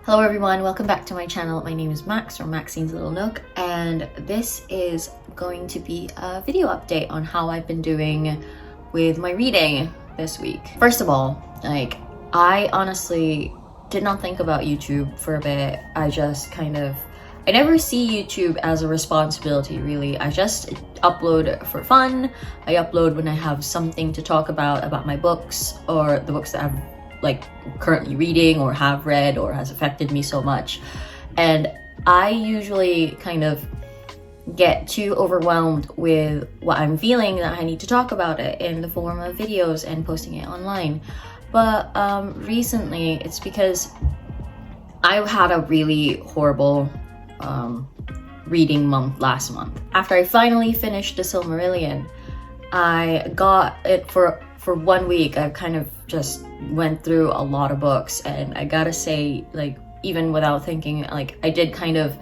Hello everyone, welcome back to my channel. My name is Max, or Maxine's Little Nook, and this is going to be a video update on how I've been doing with my reading this week. First of all, I honestly did not think about YouTube for a bit. I never see YouTube as a responsibility, really. I just upload for fun. I upload when I have something to talk about my books, or the books that I'm currently reading or have read or has affected me so much. And I usually kind of get too overwhelmed with what I'm feeling that I need to talk about it in the form of videos and posting it online. But recently it's because I had a really horrible reading month last month. After I finally finished The Silmarillion, I got it for 1 week. I kind of just went through a lot of books, and I gotta say, even without thinking, I did kind of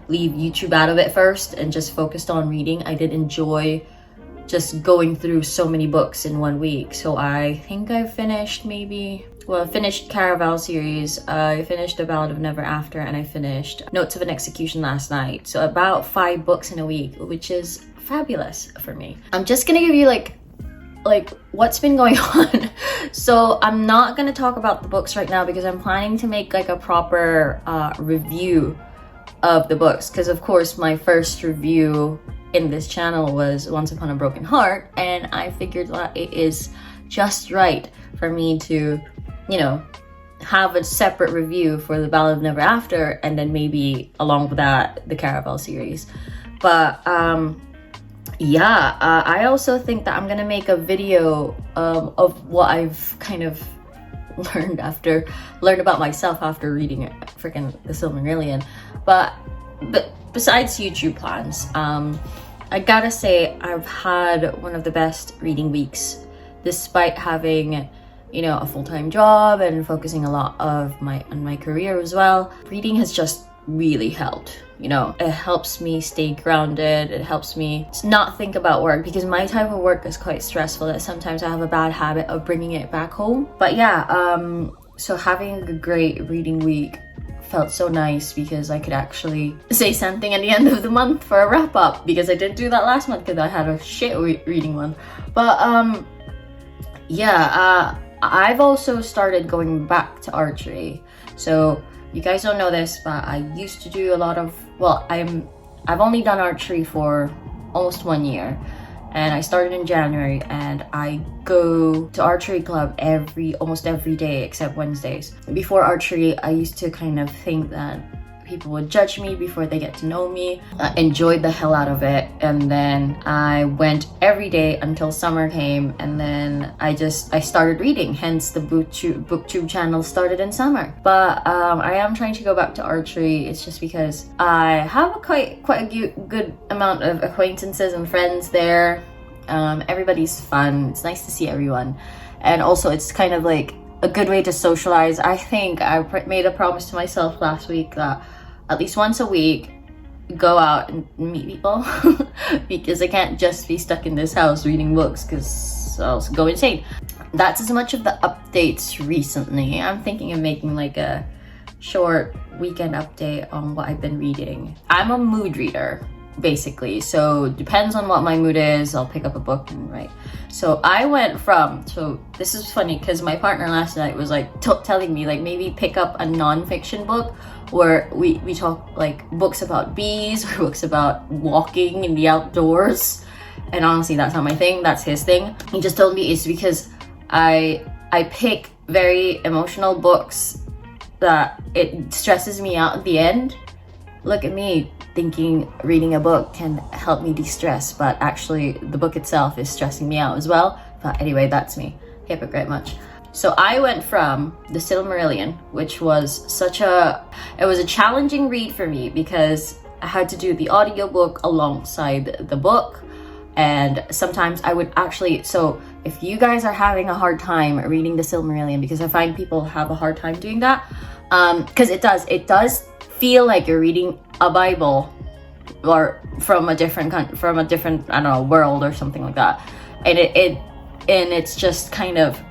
leave YouTube out of it first and just focused on reading. I did enjoy just going through so many books in 1 week. So I think I finished I finished Caraval series, I finished The Ballad of Never After, and I finished Notes of an Execution last night. So about 5 books in a week, which is fabulous for me. I'm just gonna give you what's been going on. So I'm not gonna talk about the books right now because I'm planning to make a proper review of the books, because of course my first review in this channel was Once Upon a Broken Heart, and I figured that it is just right for me to, have a separate review for The Ballad of Never After, and then maybe along with that the Caraval series. But I also think that I'm gonna make a video of what I've kind of learned about myself after reading freaking The Silmarillion. But besides YouTube plans, I gotta say I've had one of the best reading weeks, despite having a full-time job and focusing a lot on my career as well. Reading has just really helped. It helps me stay grounded. It helps me not think about work, because my type of work is quite stressful that sometimes I have a bad habit of bringing it back home. But so having a great reading week felt so nice, because I could actually say something at the end of the month for a wrap up, because I didn't do that last month because I had a shit reading one. But I've also started going back to archery. So you guys don't know this, but I used to do a lot of, I've only done archery for almost 1 year, and I started in January, and I go to archery club almost every day except Wednesdays. Before archery, I used to kind of think that people would judge me before they get to know me. I enjoyed the hell out of it, and then I went every day until summer came, and then I started reading, hence the booktube channel started in summer. But I am trying to go back to archery. It's just because I have quite a good amount of acquaintances and friends there. Everybody's fun. It's nice to see everyone, and also it's kind of a good way to socialize. I think I made a promise to myself last week that at least once a week, go out and meet people because I can't just be stuck in this house reading books, because I'll go insane. That's as much of the updates recently. I'm thinking of making a short weekend update on what I've been reading. I'm a mood reader, basically, so depends on what my mood is, I'll pick up a book and write. So this is funny because my partner last night was telling me maybe pick up a non-fiction book where we talk books about bees or books about walking in the outdoors. And honestly, that's not my thing, that's his thing. He just told me it's because I pick very emotional books that it stresses me out at the end. Look at me thinking reading a book can help me de-stress, but actually the book itself is stressing me out as well. But anyway, that's me. Hypocrite much. So I went from The Silmarillion, which was it was a challenging read for me because I had to do the audiobook alongside the book, and sometimes I would so if you guys are having a hard time reading The Silmarillion, because I find people have a hard time doing that, because it does feel like you're reading a Bible, or from a different I don't know, world or something like that, and it's just kind of,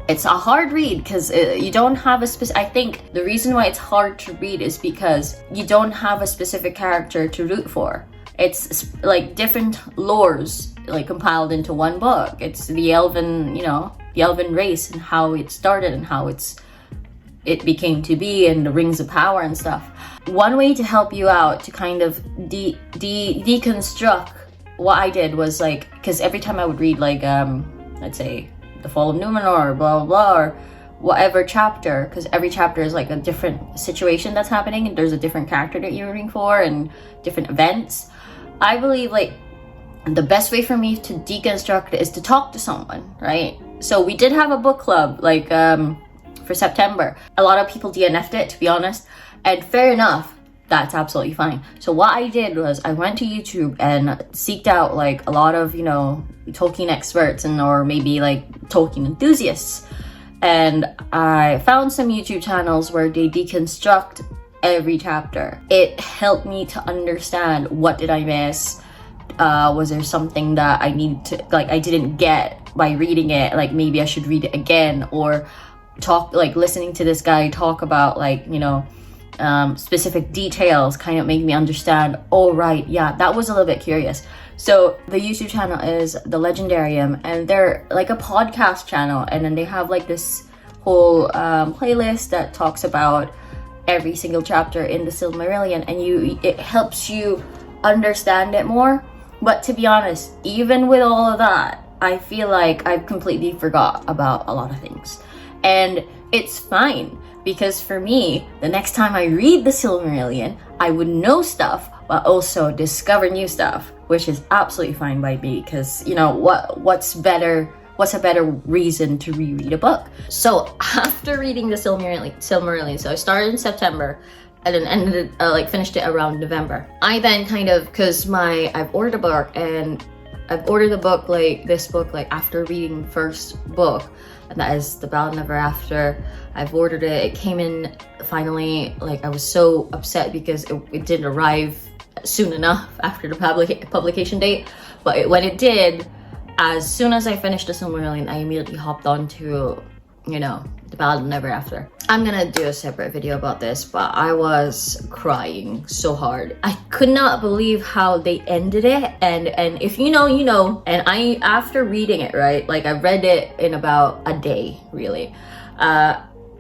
it's a hard read because you don't have a specific. I think the reason why it's hard to read is because you don't have a specific character to root for. It's like different lores like compiled into one book. It's the elven, the elven race and how it started and how it became to be, and the rings of power and stuff. One way to help you out to kind of deconstruct what I did was like, because every time I would read like let's say the Fall of Numenor, blah blah blah, or whatever chapter, because every chapter is like a different situation that's happening and there's a different character that you're rooting for and different events. I believe like the best way for me to deconstruct it is to talk to someone, right? So we did have a book club like for September. A lot of people DNF'd it, to be honest, and fair enough, that's absolutely fine. So what I did was I went to YouTube and seeked out like a lot of Tolkien experts or maybe like Tolkien enthusiasts, and I found some YouTube channels where they deconstruct every chapter. It helped me to understand what did I miss. Was there something that I needed to, like, I didn't get by reading it, like maybe I should read it again, or listening to this guy talk about like specific details kind of made me understand, oh right, yeah, that was a little bit curious. So the YouTube channel is The Legendarium, and they're like a podcast channel, and then they have like this whole playlist that talks about every single chapter in the Silmarillion, and it helps you understand it more. But to be honest, even with all of that, I feel like I've completely forgot about a lot of things. And it's fine, because for me, the next time I read the Silmarillion, I would know stuff, but also discover new stuff, which is absolutely fine by me, because what's a better reason to reread a book? So after reading the Silmarillion, so I started in September and then finished it around November. I then because I've ordered a book, and I've ordered the book after reading the first book, and that is The Ballad of Never After. I've ordered it. It came in finally. Like, I was so upset because it didn't arrive soon enough after the publication date. But when it did, as soon as I finished the Silmarillion, I immediately hopped on to, The Ballad of Never After. I'm gonna do a separate video about this, but I was crying so hard. I could not believe how they ended it, and if you know, you know. And after reading it, right, like I read it in about a day, really.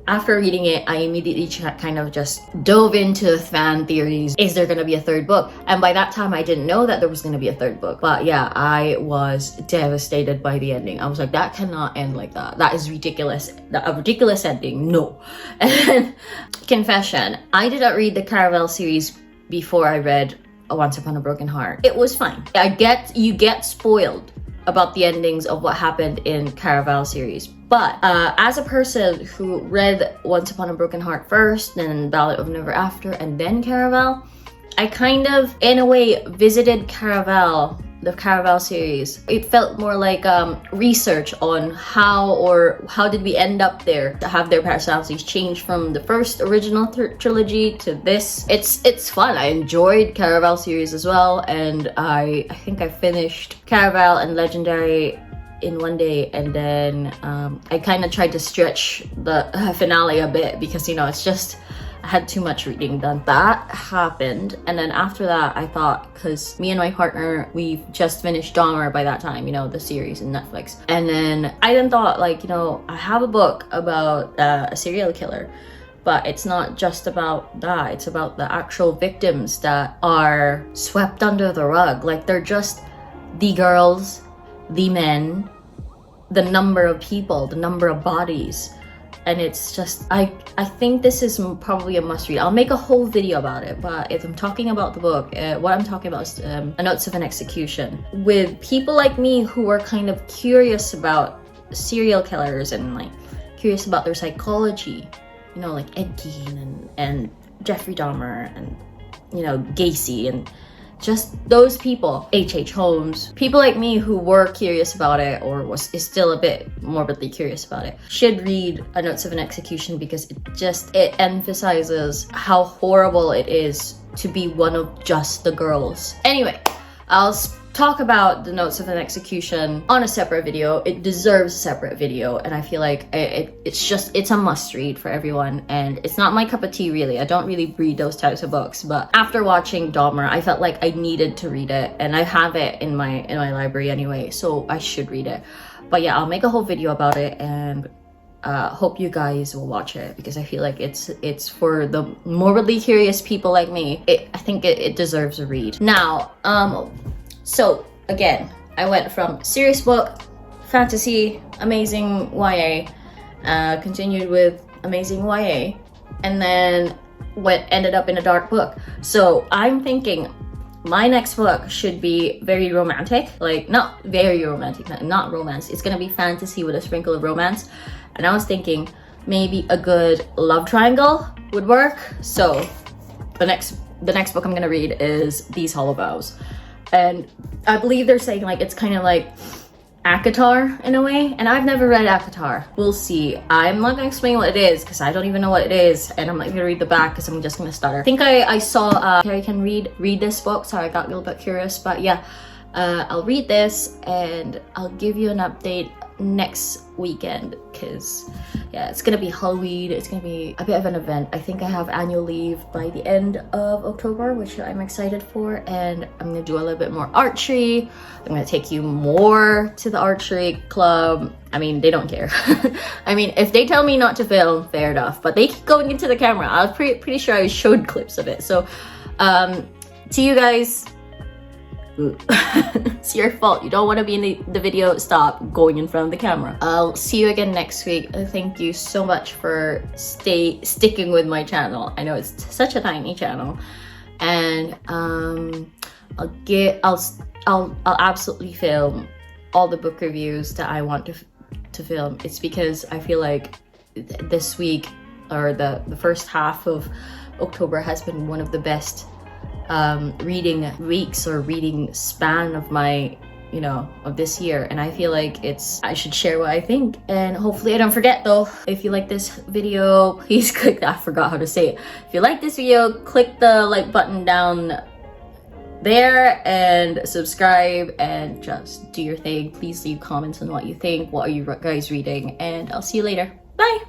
After reading it, I immediately kind of just dove into fan theories. Is there gonna be a third book? And by that time, I didn't know that there was gonna be a third book. But yeah, I was devastated by the ending. I was like, that cannot end like that. That is ridiculous. A ridiculous ending, no. And confession, I did not read the Caravel series before I read Once Upon a Broken Heart. It was fine. You get spoiled about the endings of what happened in Caravel series. But as a person who read Once Upon a Broken Heart first, then Ballad of Never After, and then Caravel, I kind of, in a way, visited the Caravel series. It felt more like research on how did we end up there, to have their personalities change from the first original trilogy to this. It's fun. I enjoyed Caravel series as well, and I think I finished Caravel and Legendary in one day, and then I kind of tried to stretch the finale a bit because it's just I had too much reading done. That happened, and then after that I thought, because me and my partner, we just finished Dahmer by that time, the series in Netflix, and then I then thought I have a book about a serial killer, but it's not just about that, it's about the actual victims that are swept under the rug. Like, they're just the girls, the men, the number of people, the number of bodies. And it's just, I think this is probably a must read. I'll make a whole video about it, but if I'm talking about the book, what I'm talking about is A Notes of an Execution. With people like me who are kind of curious about serial killers and curious about their psychology, like Ed Gein and Jeffrey Dahmer and, Gacy and just those people, H.H. Holmes. People like me who were curious about it, or is still a bit morbidly curious about it, should read A Notes of an Execution, because it emphasizes how horrible it is to be one of just the girls. Anyway, I'll talk about the Notes of an Execution on a separate video. It deserves a separate video, and I feel like it's a must read for everyone, and it's not my cup of tea really. I don't really read those types of books, but after watching Dahmer, I felt like I needed to read it, and I have it in my library anyway, so I should read it. But yeah, I'll make a whole video about it, and hope you guys will watch it, because I feel like it's for the morbidly curious people like me. I think it deserves a read. Now, so again, I went from serious book, fantasy, amazing YA, continued with amazing YA, and then ended up in a dark book. So I'm thinking my next book should be very romantic, like not very romantic, not romance. It's gonna be fantasy with a sprinkle of romance. And I was thinking maybe a good love triangle would work. So the next book I'm gonna read is These Hollow Vows. And I believe they're saying like it's kind of like ACOTAR in a way, and I've never read ACOTAR. We'll see. I'm not gonna explain what it is because I don't even know what it is, and I'm not gonna read the back because I'm just gonna stutter. I think I saw Carrie can read this book, so I got a little bit curious, but yeah, I'll read this and I'll give you an update next weekend, because yeah, it's gonna be Halloween. It's gonna be a bit of an event. I think I have annual leave by the end of October, which I'm excited for, and I'm gonna do a little bit more archery. I'm gonna take you more to the archery club. I mean, they don't care. I mean, if they tell me not to film, fair enough, but they keep going into the camera. I was pretty sure I showed clips of it. So to you guys, it's your fault. You don't want to be in the video. Stop going in front of the camera. I'll see you again next week. Thank you so much for sticking with my channel. I know it's such a tiny channel, and I'll absolutely film all the book reviews that I want to film. It's because I feel like this week, or the first half of October, has been one of the best reading weeks or reading span of my, of this year, and I feel like I should share what I think, and hopefully I don't forget though. If you like this video, please click that. I forgot how to say it. If you like this video, click the like button down there and subscribe, and just do your thing. Please leave comments on what you think. What are you guys reading? And I'll see you later. Bye.